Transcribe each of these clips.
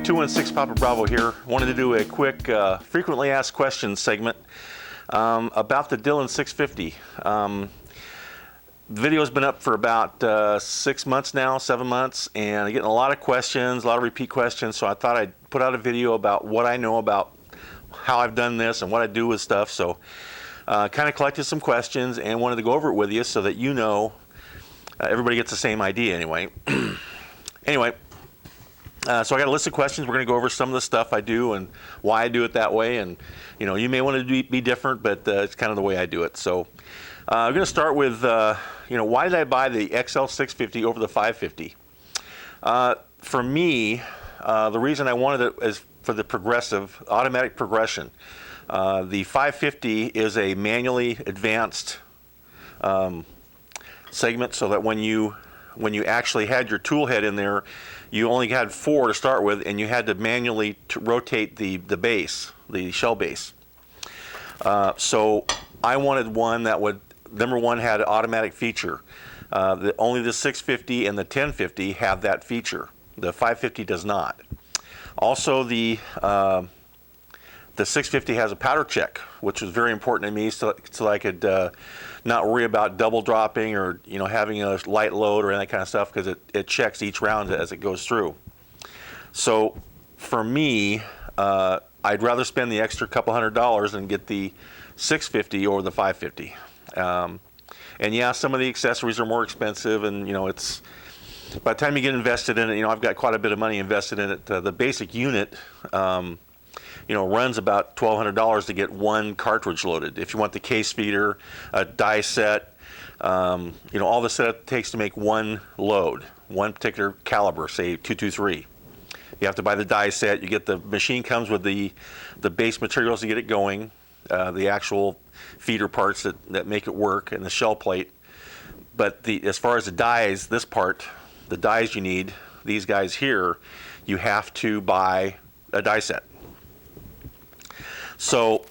216 Papa Bravo here. Wanted to do a quick frequently asked questions segment about the Dillon 650. The video's been up for about 6 months now, 7 months, and I'm getting a lot of questions, a lot of repeat questions, so I thought I'd put out a video about what I know about how I've done this and what I do with stuff. So kind of collected some questions and wanted to go over it with you so that you know everybody gets the same idea anyway. Anyway, so I got a list of questions. We're going to go over some of the stuff I do and why I do it that way. And you know, you may want to be different, but it's kind of the way I do it. So I'm going to start with you know, why did I buy the XL650 over the 550? For me, the reason I wanted it is for the progressive, automatic progression. The 550 is a manually advanced segment, so that when you actually had your tool head in there, you only had 4 to start with, and you had to manually rotate the base, the shell base. So I wanted one that would, number one, had an automatic feature. Only the 650 and the 1050 have that feature. The 550 does not. Also, the 650 has a powder check, which was very important to me, so I could not worry about double dropping or, you know, having a light load or any kind of stuff, because it checks each round as it goes through. So for me, I'd rather spend the extra couple $100 and get the 650 over the 550. And yeah, some of the accessories are more expensive, and you know, it's by the time you get invested in it, you know, I've got quite a bit of money invested in it. The basic unit, you know, runs about $1,200 to get one cartridge loaded. If you want the case feeder, a die set, you know, all the setup it takes to make one load, one particular caliber, say 223. You have to buy the die set. You get the machine comes with the base materials to get it going, the actual feeder parts that make it work, and the shell plate. But as far as the dies, this part, the dies you need, these guys here, you have to buy a die set. So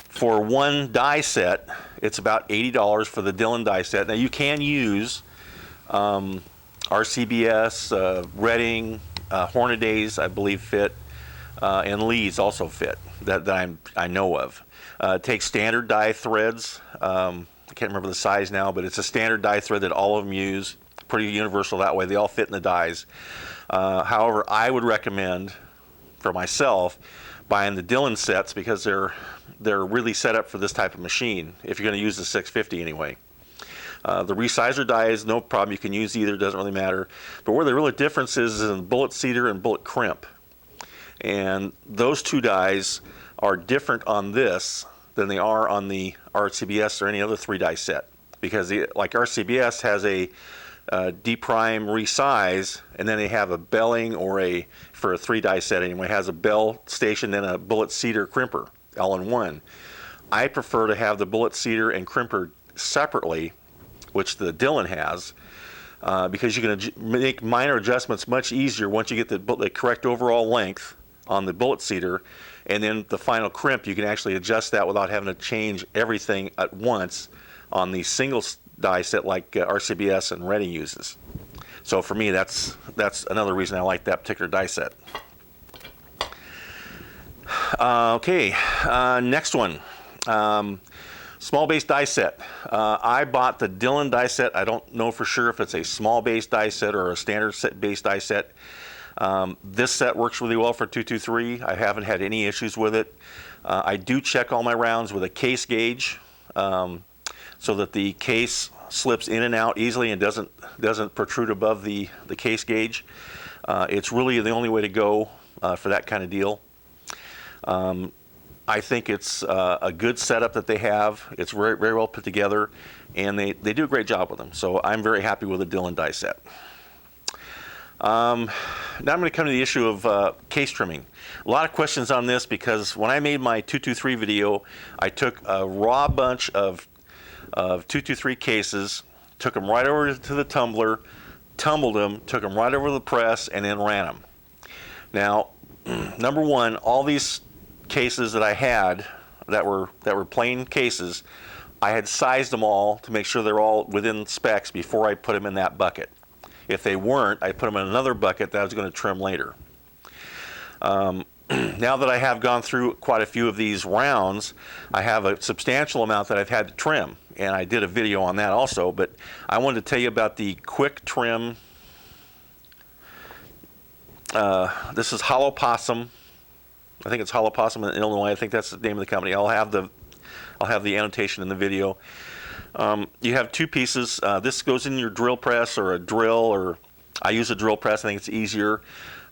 for one die set, it's about $80 for the Dillon die set. Now you can use RCBS, Redding, Hornadays, I believe fit, and Lee's also fit that I know of. It takes standard die threads. I can't remember the size now, but it's a standard die thread that all of them use. Pretty universal that way. They all fit in the dies. However, I would recommend, for myself, buying the Dillon sets, because they're really set up for this type of machine, if you're going to use the 650 anyway. The resizer dies, no problem, you can use either, doesn't really matter. But where the real difference is in bullet seeder and bullet crimp. And those two dies are different on this than they are on the RCBS or any other 3-die set. Because like RCBS has a deprime, resize, and then they have a belling, or for a 3-die set anyway, has a bell station and a bullet seeder crimper all in one. I prefer to have the bullet seeder and crimper separately, which the Dillon has, because you can make minor adjustments much easier once you get the correct overall length on the bullet seeder, and then the final crimp, you can actually adjust that without having to change everything at once on the single die set like RCBS and Redding uses. So for me, that's another reason I like that particular die set. Okay, next one. Small base die set. I bought the Dillon die set. I don't know for sure if it's a small base die set or a standard base die set. This set works really well for 223. I haven't had any issues with it. I do check all my rounds with a case gauge, so that the case slips in and out easily and doesn't protrude above the case gauge. It's really the only way to go for that kind of deal. I think it's a good setup that they have. It's very, very well put together, and they do a great job with them. So I'm very happy with the Dillon die set. Now I'm going to come to the issue of case trimming. A lot of questions on this, because when I made my 223 video, I took a raw bunch of 223 cases, took them right over to the tumbler, tumbled them, took them right over to the press, and then ran them. Now, number one, all these cases that I had that were plain cases, I had sized them all to make sure they're all within specs before I put them in that bucket. If they weren't, I put them in another bucket that I was going to trim later. Now that I have gone through quite a few of these rounds, I have a substantial amount that I've had to trim, and I did a video on that also, but I wanted to tell you about the quick trim. This is Hollow Possum. I think it's Hollow Possum in Illinois. I think that's the name of the company. I'll have the annotation in the video. You have two pieces. This goes in your drill press or a drill, or I use a drill press. I think it's easier,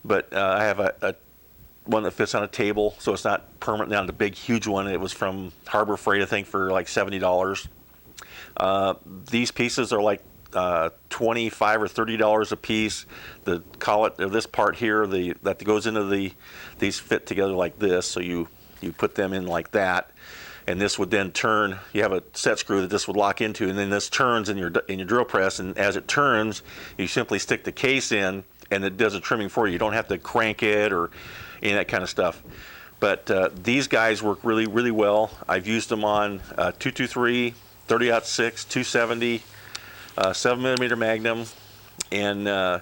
but I have a one that fits on a table, so it's not permanent. Not a big, huge one. It was from Harbor Freight, I think, for like $70. These pieces are like $25 or $30 a piece. The collet, or this part here, that goes into these fit together like this. So you put them in like that, and this would then turn. You have a set screw that this would lock into, and then this turns in your drill press. And as it turns, you simply stick the case in, and it does a trimming for you. You don't have to crank it or any of that kind of stuff. But these guys work really, really well. I've used them on 223, 30-06, 270, 7mm Magnum, and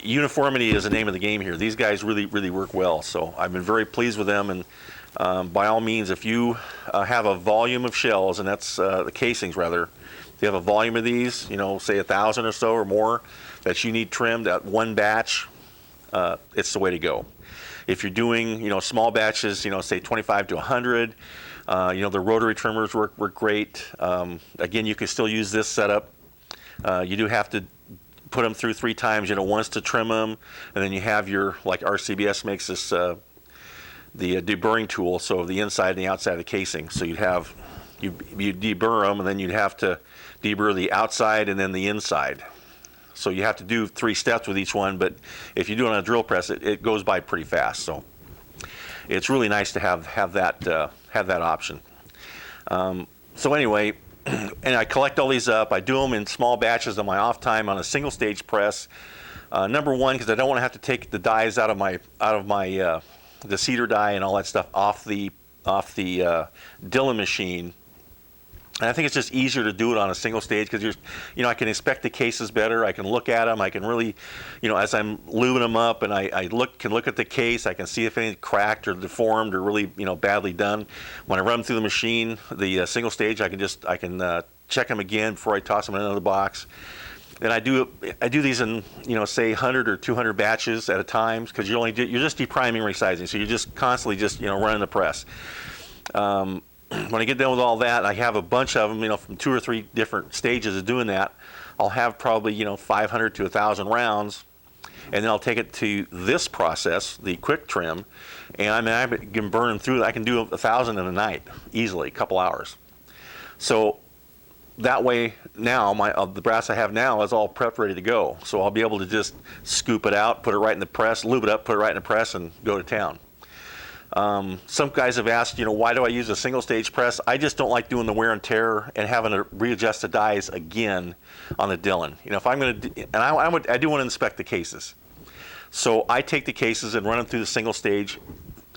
uniformity is the name of the game here. These guys really, really work well. So I've been very pleased with them. And by all means, if you have a volume of shells, and that's the casings rather, if you have a volume of these, say 1,000 or so or more, that you need trimmed at one batch, it's the way to go. If you're doing, small batches, say 25 to 100, the rotary trimmers work great. Again, you can still use this setup. You do have to put them through 3 times, once to trim them, and then you have your, like RCBS makes this, the deburring tool, so the inside and the outside of the casing. So you deburr them, and then you'd have to deburr the outside and then the inside. So you have to do 3 steps with each one, but if you do it on a drill press, it goes by pretty fast. So it's really nice to have that option. So anyway, and I collect all these up. I do them in small batches on my off time on a single stage press. Number one, because I don't want to have to take the dies out of my the cedar die and all that stuff off the Dillon machine. And I think it's just easier to do it on a single stage because I can inspect the cases better. I can look at them. I can really, as I'm lubing them up, and I can look at the case. I can see if anything cracked or deformed or really, badly done. When I run them through the machine, the single stage, I can check them again before I toss them in another box. And I do these in, say 100 or 200 batches at a time because you're just depriming, resizing. So you're just constantly just, running the press. When I get done with all that, I have a bunch of them, from 2 or 3 different stages of doing that. I'll have probably, 500 to 1,000 rounds, and then I'll take it to this process, the quick trim, and I can burn them through. I can do 1,000 in a night, easily, a couple hours. So that way, now, the brass I have now is all prepped, ready to go. So I'll be able to just scoop it out, put it right in the press, lube it up, put it right in the press, and go to town. Some guys have asked, why do I use a single stage press? I just don't like doing the wear and tear and having to readjust the dies again on the Dillon. If I'm going to, and I do want to inspect the cases. So I take the cases and run them through the single stage.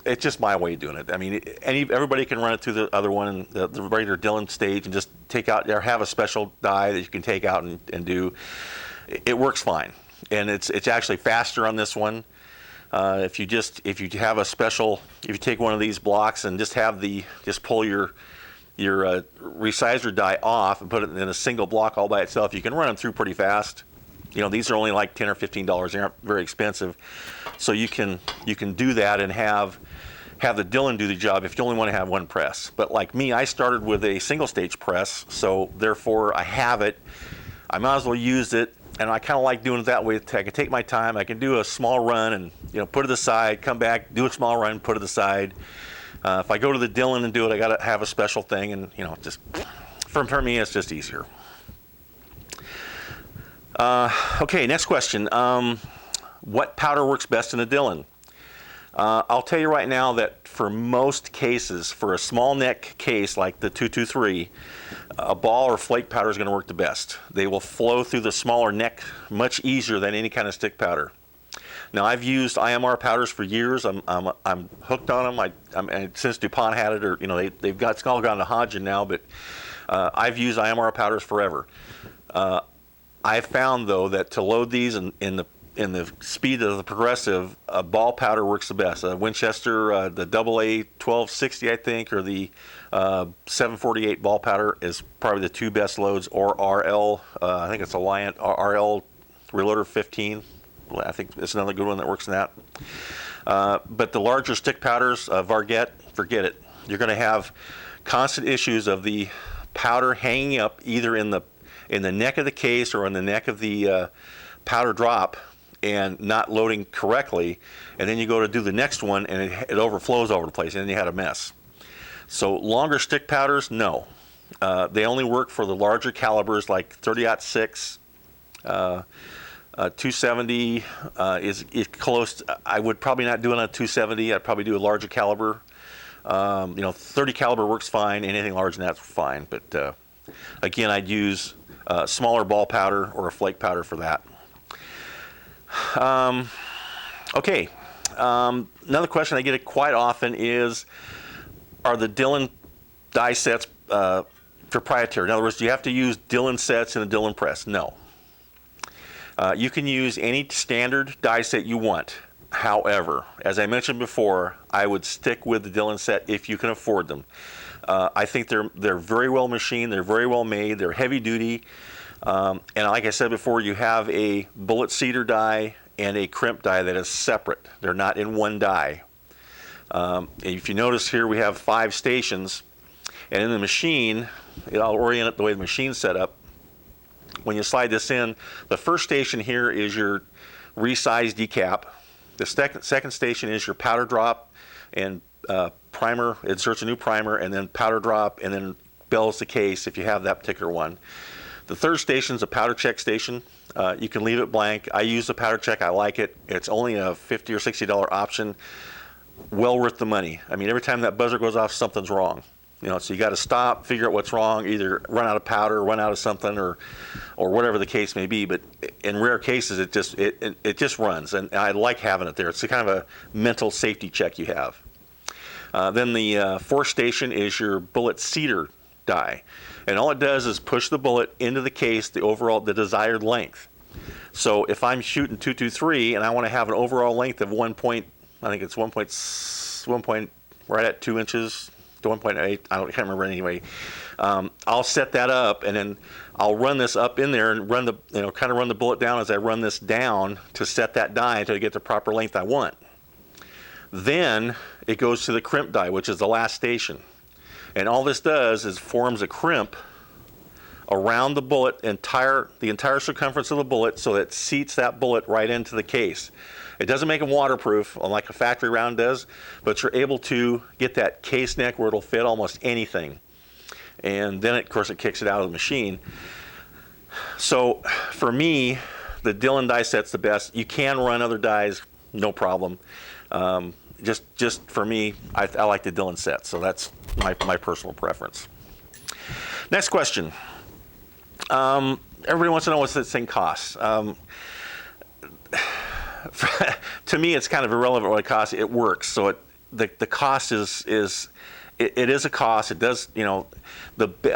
It's just my way of doing it. I mean, everybody can run it through the other one, the regular Dillon stage, and just take out, or have a special die that you can take out and do. It works fine. And it's actually faster on this one. If you have a special, if you take one of these blocks and just pull your resizer die off and put it in a single block all by itself, you can run them through pretty fast. These are only like $10 or $15. They aren't very expensive, so you can do that and have the Dillon do the job if you only want to have one press. But like me, I started with a single stage press, so therefore I have it. I might as well use it. And I kind of like doing it that way. I can take my time. I can do a small run and put it aside, come back, do a small run, put it aside. If I go to the Dillon and do it, I got to have a special thing, and just for me, it's just easier. Okay, next question. What powder works best in a Dillon? I'll tell you right now that for most cases, for a small neck case like the 223, a ball or flake powder is going to work the best. They will flow through the smaller neck much easier than any kind of stick powder. Now, I've used IMR powders for years. I'm hooked on them. And since DuPont had it, or it's all gone to Hodgin now, but I've used IMR powders forever. I found though that to load these in the speed of the Progressive, ball powder works the best. Winchester, the AA 1260, I think, or the 748 ball powder is probably the two best loads, or RL, I think it's Alliant, RL Reloader 15. I think it's another good one that works in that. But the larger stick powders, Varget, forget it. You're going to have constant issues of the powder hanging up either in the neck of the case or in the neck of the powder drop and not loading correctly, and then you go to do the next one and it overflows over the place, and then you had a mess. So longer stick powders, no. They only work for the larger calibers like 30-06, 270 is close. I would probably not do it on a 270. I'd probably do a larger caliber. 30 caliber works fine. Anything larger than that's fine. But again, I'd use smaller ball powder or a flake powder for that. Okay. Another question I get quite often is, are the Dillon die sets proprietary? In other words, do you have to use Dillon sets in a Dillon press? No. You can use any standard die set you want. However, as I mentioned before, I would stick with the Dillon set if you can afford them. I think they're very well machined, they're very well made, they're heavy duty, and like I said before, you have a bullet seeder die and a crimp die that is separate. They're not in one die. If you notice here, we have 5 stations, and in the machine, I'll orient it the way the machine's set up. When you slide this in, the first station here is your resized decap. The second station is your powder drop and primer, inserts a new primer, and then powder drop, and then bells the case if you have that particular one. The third station is a powder check station. You can leave it blank. I use the powder check. I like it. It's only a $50 or $60 option. Well worth the money. I mean, every time that buzzer goes off, something's wrong. So you got to stop, figure out what's wrong, either run out of powder, run out of something, or whatever the case may be. But in rare cases, it just runs, and I like having it there. It's a kind of a mental safety check you have. Then the fourth station is your bullet seeder die, and all it does is push the bullet into the case, the desired length. So if I'm shooting 223 and I want to have an overall length of I think it's 1 point right at 2 inches. To 1.8, I can't remember anyway. I'll set that up, and then I'll run this up in there and run the bullet down as I run this down to set that die until I get the proper length I want. Then it goes to the crimp die, which is the last station, and all this does is forms a crimp around the bullet, the entire circumference of the bullet, so that it seats that bullet right into the case. It doesn't make them waterproof like a factory round does, but you're able to get that case neck where it'll fit almost anything. And then, of course, it kicks it out of the machine. So for me, the Dillon die set's the best. You can run other dies, no problem. Just for me, I like the Dillon set, so that's my personal preference. Next question. Everybody wants to know what this thing costs. To me, it's kind of irrelevant what it costs. It works, so the cost is a cost. It does, I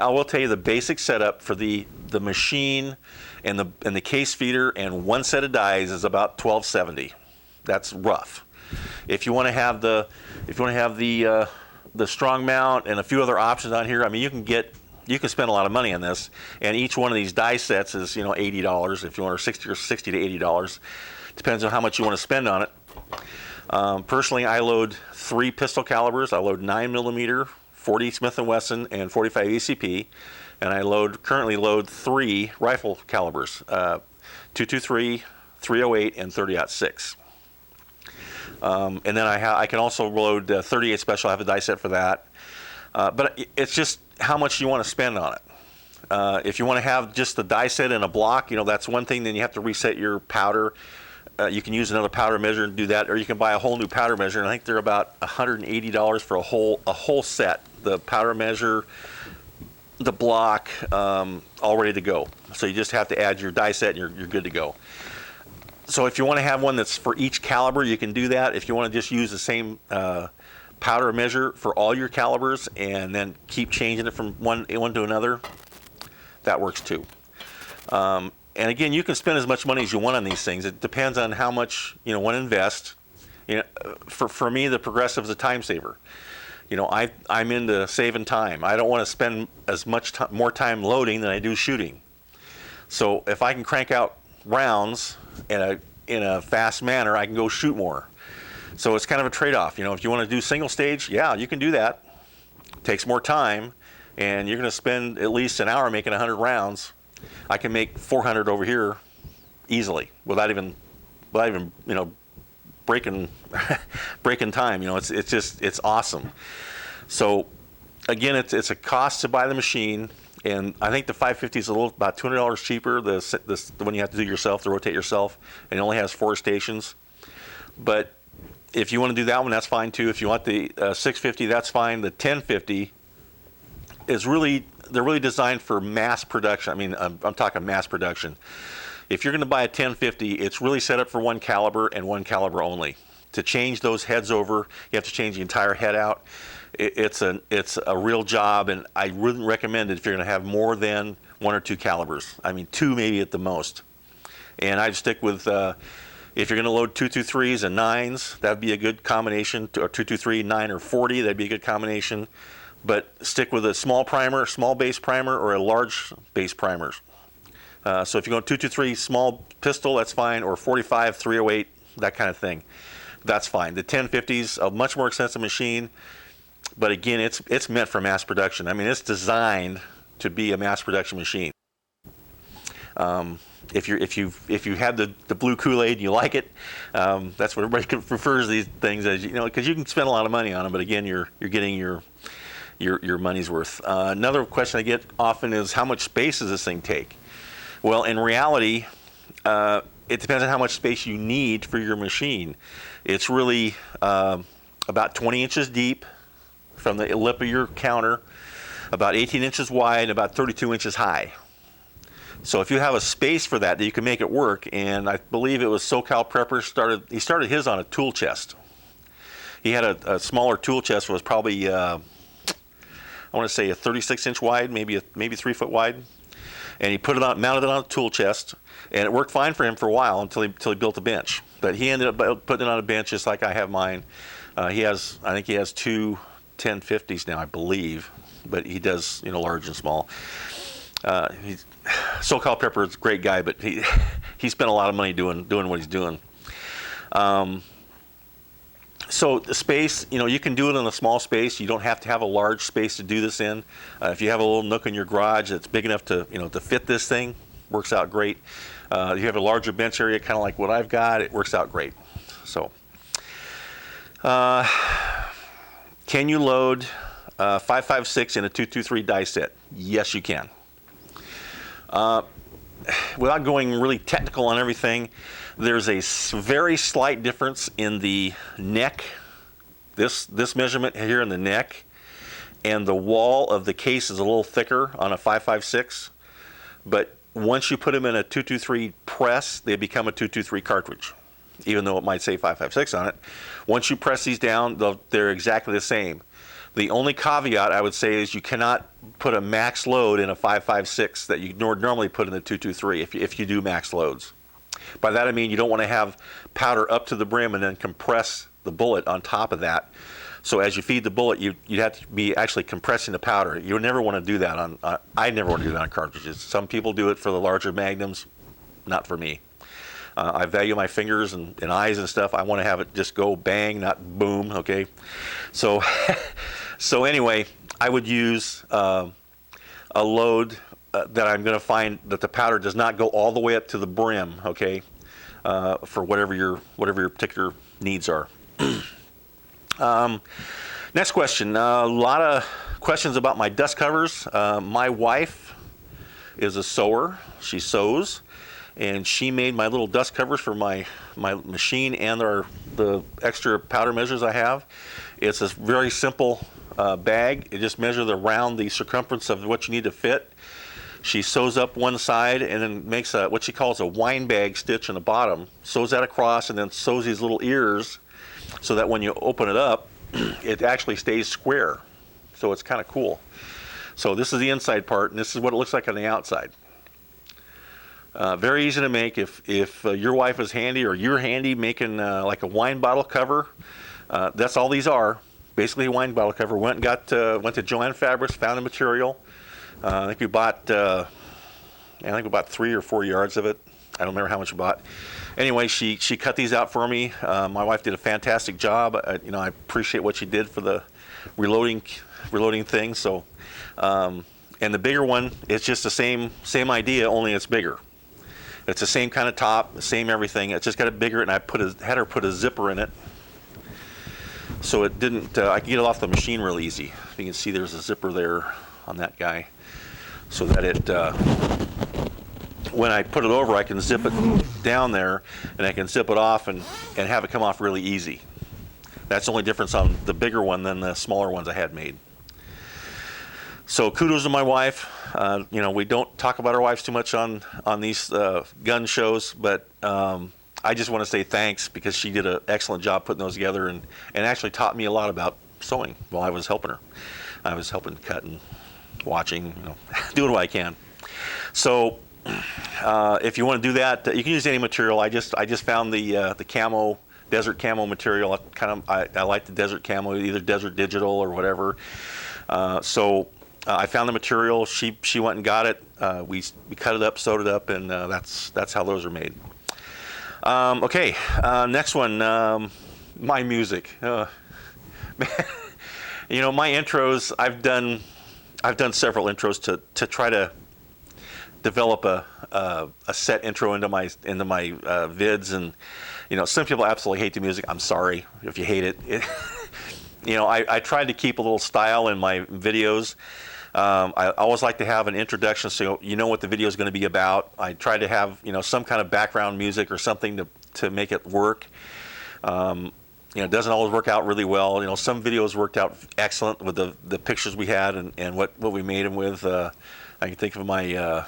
will tell you the basic setup for the machine and the case feeder and one set of dies is about $12.70. That's rough. If you want to have the strong mount and a few other options on here, I mean, you can spend a lot of money on this, and each one of these die sets is $80 if you want, or $60 to $80. Depends on how much you want to spend on it. Personally, I load 3 pistol calibers. I load 9mm, 40 Smith & Wesson, and 45 ACP, and I currently load 3 rifle calibers: 223, 308, and 30-06. And then I can also load 38 special. I have a die set for that. But it's just how much you want to spend on it. If you want to have just the die set in a block, that's one thing. Then you have to reset your powder. You can use another powder measure and do that, or you can buy a whole new powder measure. And I think they're about $180 for a whole set. The powder measure, the block, all ready to go. So you just have to add your die set, and you're good to go. So if you want to have one that's for each caliber, you can do that. If you want to just use the same powder measure for all your calibers and then keep changing it from one to another, that works too. And again, you can spend as much money as you want on these things. It depends on how much you want to invest. For me, the Progressive is a time saver. I'm into saving time. I don't want to spend as much more time loading than I do shooting. So if I can crank out rounds in a fast manner, I can go shoot more. So it's kind of a trade-off. If you want to do single stage, yeah, you can do that. It takes more time, and you're going to spend at least an hour making 100 rounds. I can make 400 over here easily without even breaking time. It's awesome. So again, it's a cost to buy the machine, and I think the 550 is about $200 cheaper. The one you have to do yourself, to rotate yourself, and it only has 4 stations. But if you want to do that one, that's fine too. If you want the 650, that's fine. The 1050 is they're really designed for mass production. I mean, I'm talking mass production. If you're going to buy a 1050, it's really set up for one caliber and one caliber only. To change those heads over, you have to change the entire head out. It's a real job, and I wouldn't recommend it if you're going to have more than 1 or 2 calibers. I mean, 2 maybe at the most. And I'd stick with if you're going to load 223s and 9s, that'd be a good combination. Or 223, 9, or 40, that'd be a good combination. But stick with a small primer, small base primer, or a large base primer. So if you go 223 small pistol, that's fine, or 45, 308, that kind of thing. That's fine. The 1050 is a much more expensive machine, but again, it's meant for mass production. I mean, it's designed to be a mass production machine. If you have the blue Kool-Aid and you like it, that's what everybody prefers these things, as because you can spend a lot of money on them, but again, you're getting your money's worth. Another question I get often is, how much space does this thing take? Well, in reality, it depends on how much space you need for your machine. It's really about 20 inches deep from the lip of your counter, about 18 inches wide, about 32 inches high. So if you have a space for that, you can make it work. And I believe it was SoCal Prepper started his on a tool chest. He had a smaller tool chest. It was probably I want to say a 36-inch wide, maybe 3 foot wide. And he mounted it on a tool chest, and it worked fine for him for a while until he built a bench. But he ended up putting it on a bench just like I have mine. I think he has 2 1050s now, I believe, but he does large and small. SoCal Prepper is a great guy, but he spent a lot of money doing what he's doing. So the space, you can do it in a small space. You don't have to have a large space to do this in. If you have a little nook in your garage that's big enough to fit this thing, works out great. If you have a larger bench area, kind of like what I've got, it works out great. So, can you load 5.56 in a 223 die set? Yes, you can. Without going really technical on everything, there's a very slight difference in the neck, this measurement here in the neck, and the wall of the case is a little thicker on a 5.56, but once you put them in a 223 press, they become a 223 cartridge, even though it might say 5.56 on it. Once you press these down, they're exactly the same. The only caveat I would say is you cannot put a max load in a 5.56 that you normally put in the 223 if you do max loads. By that I mean you don't want to have powder up to the brim and then compress the bullet on top of that. So as you feed the bullet, you'd have to be actually compressing the powder. You never want to do that on. I never want to do that on cartridges. Some people do it for the larger magnums, not for me. I value my fingers and eyes and stuff. I want to have it just go bang, not boom. Okay, so so anyway, I would use a load that I'm going to find that the powder does not go all the way up to the brim. Okay, for whatever your particular needs are. Next question. A lot of questions about my dust covers. My wife is a sewer. She sews, and she made my little dust covers for my machine and the extra powder measures I have. It's a very simple bag. It just measures around the circumference of what you need to fit. She sews up one side and then makes what she calls a wine bag stitch in the bottom, sews that across, and then sews these little ears so that when you open it up, it actually stays square. So it's kind of cool. So this is the inside part, and this is what it looks like on the outside. Very easy to make. If your wife is handy or you're handy making like a wine bottle cover, that's all these are. Basically a wine bottle cover. Went to Joann Fabrics, found the material. I think we bought 3 or 4 yards of it. I don't remember how much we bought. Anyway, she cut these out for me. My wife did a fantastic job. I appreciate what she did for the reloading thing. So, and the bigger one, it's just the same idea, only it's bigger. It's the same kind of top, the same everything. It's just got it bigger, and I had her put a zipper in it, so it didn't. I could get it off the machine real easy. You can see there's a zipper there on that guy, so that it. When I put it over, I can zip it down there, and I can zip it off and have it come off really easy. That's the only difference on the bigger one than the smaller ones I had made. So kudos to my wife. We don't talk about our wives too much on these gun shows, but I just want to say thanks, because she did an excellent job putting those together and actually taught me a lot about sewing while I was helping her. I was helping cut and watching, doing what I can. So if you want to do that, you can use any material. I just found the camo, desert camo material. I like the desert camo, either Desert Digital or whatever. So I found the material. She went and got it. We cut it up, sewed it up, and that's how those are made. Okay, next one. My music. My intros. I've done several intros to try to develop a set intro into my vids, and some people absolutely hate the music. I'm sorry if you hate it. I tried to keep a little style in my videos. I always like to have an introduction, so you know what the video is going to be about. I try to have some kind of background music or something to make it work. It doesn't always work out really well. Some videos worked out excellent with the pictures we had and what we made them with. I can think of my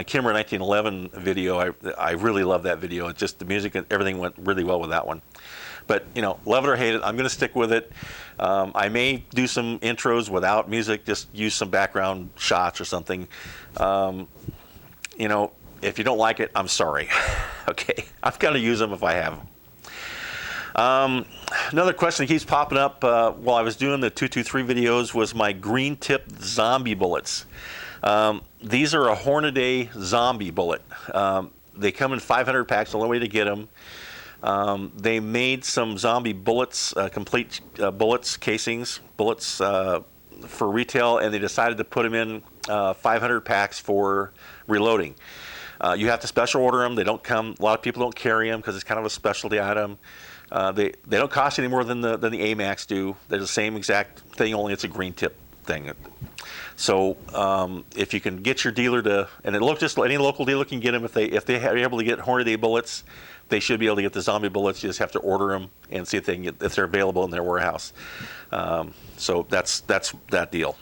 Kimmer 1911 video. I really love that video. It's just the music and everything went really well with that one. But love it or hate it, I'm going to stick with it. I may do some intros without music, just use some background shots or something. If you don't like it, I'm sorry. Okay, I've got to use them if I have them. Another question that keeps popping up while I was doing the 223 videos was my green tip zombie bullets. These are a Hornady zombie bullet. They come in 500 packs, the only way to get them. They made some zombie bullets, complete bullets, casings, bullets for retail, and they decided to put them in 500 packs for reloading. You have to special order them. They don't come. A lot of people don't carry them because it's kind of a specialty item. They don't cost any more than the AMAX do. They're the same exact thing, only it's a green tip thing. So if you can get your dealer to, and any local dealer can get them if they are able to get Hornady bullets, they should be able to get the zombie bullets. You just have to order them and see if they're available in their warehouse. So that's that deal.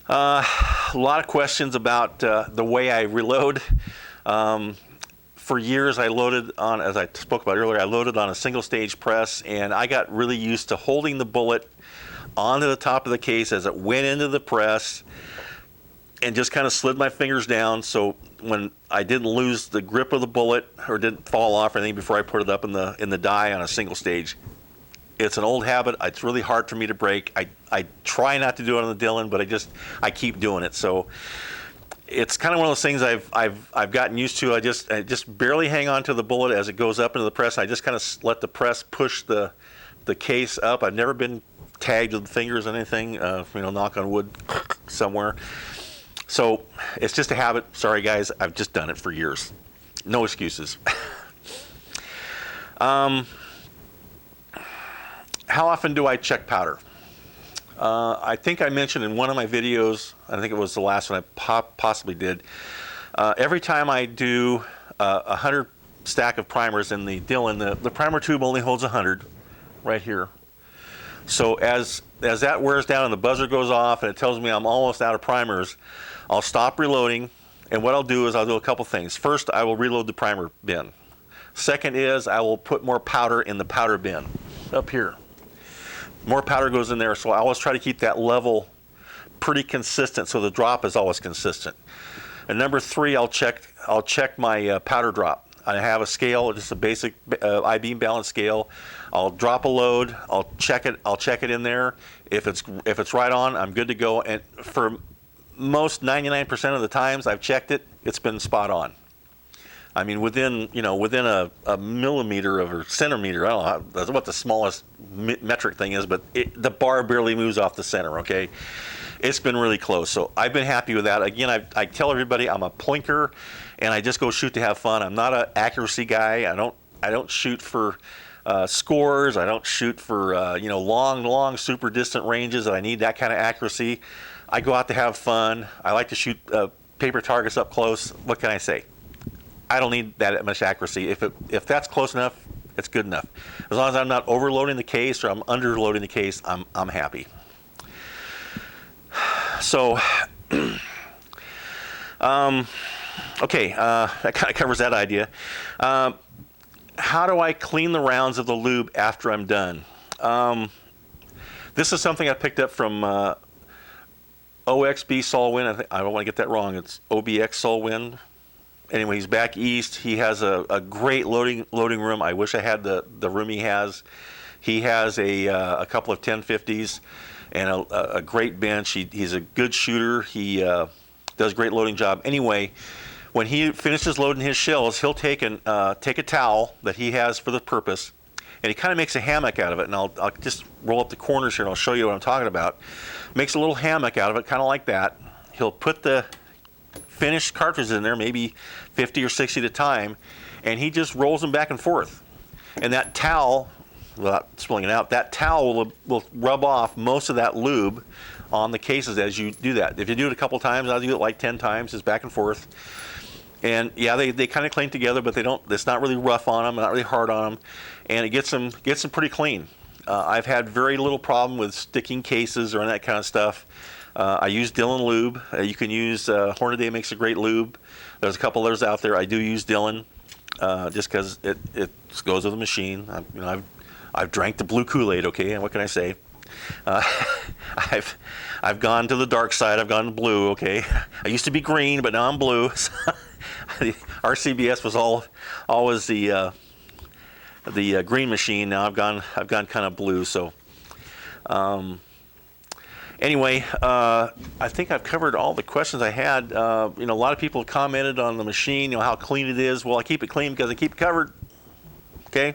A lot of questions about the way I reload. For years I loaded on, as I spoke about earlier, I loaded on a single stage press, and I got really used to holding the bullet onto the top of the case as it went into the press and just kind of slid my fingers down, so when I didn't lose the grip of the bullet or didn't fall off or anything before I put it up in the die on a single stage. It's an old habit. It's really hard for me to break. I try not to do it on the Dillon, but I keep doing it. So it's kind of one of those things I've gotten used to. I just barely hang on to the bullet as it goes up into the press. I just kind of let the press push the case up. I've never been tagged with fingers or anything. Knock on wood somewhere. So it's just a habit. Sorry guys, I've just done it for years. No excuses. How often do I check powder? I think I mentioned in one of my videos, I think it was the last one I possibly did, every time I do 100 stack of primers in the Dillon, the primer tube only holds 100 right here. So as that wears down and the buzzer goes off and it tells me I'm almost out of primers, I'll stop reloading, and what I'll do is I'll do a couple things. First, I will reload the primer bin. Second is I will put more powder in the powder bin up here. More powder goes in there, so I always try to keep that level pretty consistent so the drop is always consistent. And number three, I'll check I'll check my powder drop. I have a scale, just a basic I-beam balance scale. I'll drop a load. I'll check it. I'll check it in there. If it's right on, I'm good to go. And for most 99% of the times I've checked it, it's been spot on. I mean, within a millimeter or centimeter. I don't know what the smallest metric thing is, but the bar barely moves off the center. Okay, it's been really close. So I've been happy with that. Again, I tell everybody I'm a plinker, and I just go shoot to have fun. I'm not an accuracy guy. I don't shoot for scores. I don't shoot for long, super distant ranges that I need that kind of accuracy. I go out to have fun. I like to shoot paper targets up close. What can I say? I don't need that much accuracy. If that's close enough, it's good enough. As long as I'm not overloading the case or I'm underloading the case, I'm happy. So, okay, that kind of covers that idea. How do I clean the rounds of the lube after I'm done? This is something I picked up from OXB Solwyn. I don't want to get that wrong. It's OBX Solwyn. Anyway, he's back east. He has a great loading room. I wish I had the room he has. He has a couple of 1050s and a great bench. He's a good shooter. He does a great loading job. Anyway, when he finishes loading his shells, he'll take a towel that he has for the purpose, and he kind of makes a hammock out of it. And I'll just roll up the corners here and I'll show you what I'm talking about. Makes a little hammock out of it, kind of like that. He'll put the finished cartridges in there, maybe 50 or 60 at a time, and he just rolls them back and forth. And that towel, without spilling it out, that towel will rub off most of that lube on the cases as you do that. If you do it a couple times, I'll do it like 10 times, just back and forth. And yeah, they kind of clean together, but it's not really rough on them, not really hard on them, and it gets them pretty clean. I've had very little problem with sticking cases or that kind of stuff. I use Dillon lube. You can use Hornady makes a great lube. There's a couple others out there. I do use Dillon just because it goes with the machine. I've drank the blue Kool-Aid. Okay, and what can I say? I've gone to the dark side. I've gone to blue. Okay, I used to be green, but now I'm blue. RCBS was always the green machine. Now I've gone kind of blue. So. Anyway, I think I've covered all the questions I had. A lot of people commented on the machine, how clean it is. Well, I keep it clean because I keep it covered. Okay,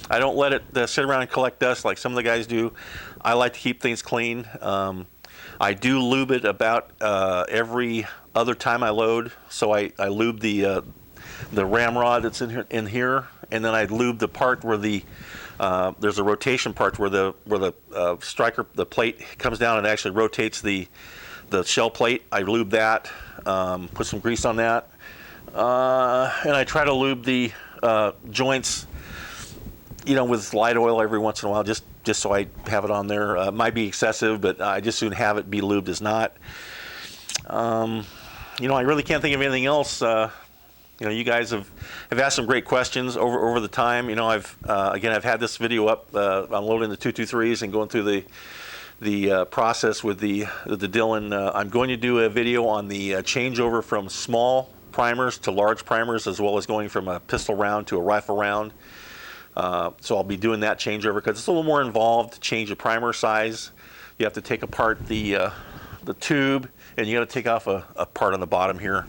I don't let it sit around and collect dust like some of the guys do. I like to keep things clean. I do lube it about every other time I load. So I lube the ramrod that's in here, and then I lube the part where there's a rotation part where the striker, the plate comes down and actually rotates the shell plate. I lube that, put some grease on that, and I try to lube the joints, with light oil every once in a while, just so I have it on there. It might be excessive, but I just soon have it be lubed as not. I really can't think of anything else. You guys have asked some great questions over the time. I've had this video up on loading the 223s and going through the process with the Dillon. I'm going to do a video on the changeover from small primers to large primers, as well as going from a pistol round to a rifle round. So I'll be doing that changeover because it's a little more involved to change the primer size. You have to take apart the tube, and you got to take off a part on the bottom here.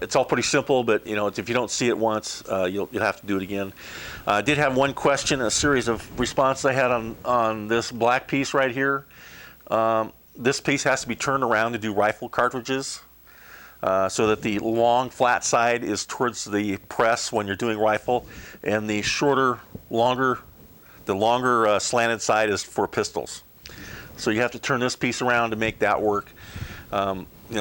It's all pretty simple, but if you don't see it once, you'll have to do it again. I did have one question, a series of responses I had on this black piece right here. This piece has to be turned around to do rifle cartridges, so that the long flat side is towards the press when you're doing rifle, and the longer slanted side is for pistols. So you have to turn this piece around to make that work.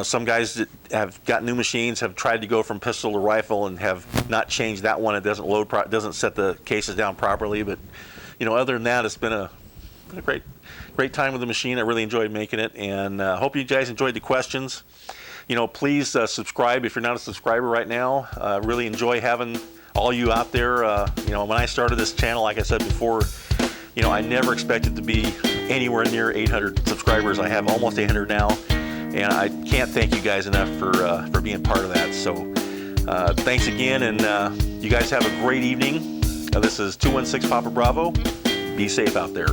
Some guys that have got new machines have tried to go from pistol to rifle and have not changed that one. It doesn't load, doesn't set the cases down properly. But other than that, it's been a great time with the machine. I really enjoyed making it, and hope you guys enjoyed the questions. Please subscribe if you're not a subscriber right now. Really enjoy having all you out there. When I started this channel, like I said before, I never expected to be anywhere near 800 subscribers. I have almost 800 now. And I can't thank you guys enough for being part of that. So Thanks again, and you guys have a great evening. This is 216 Papa Bravo. Be safe out there.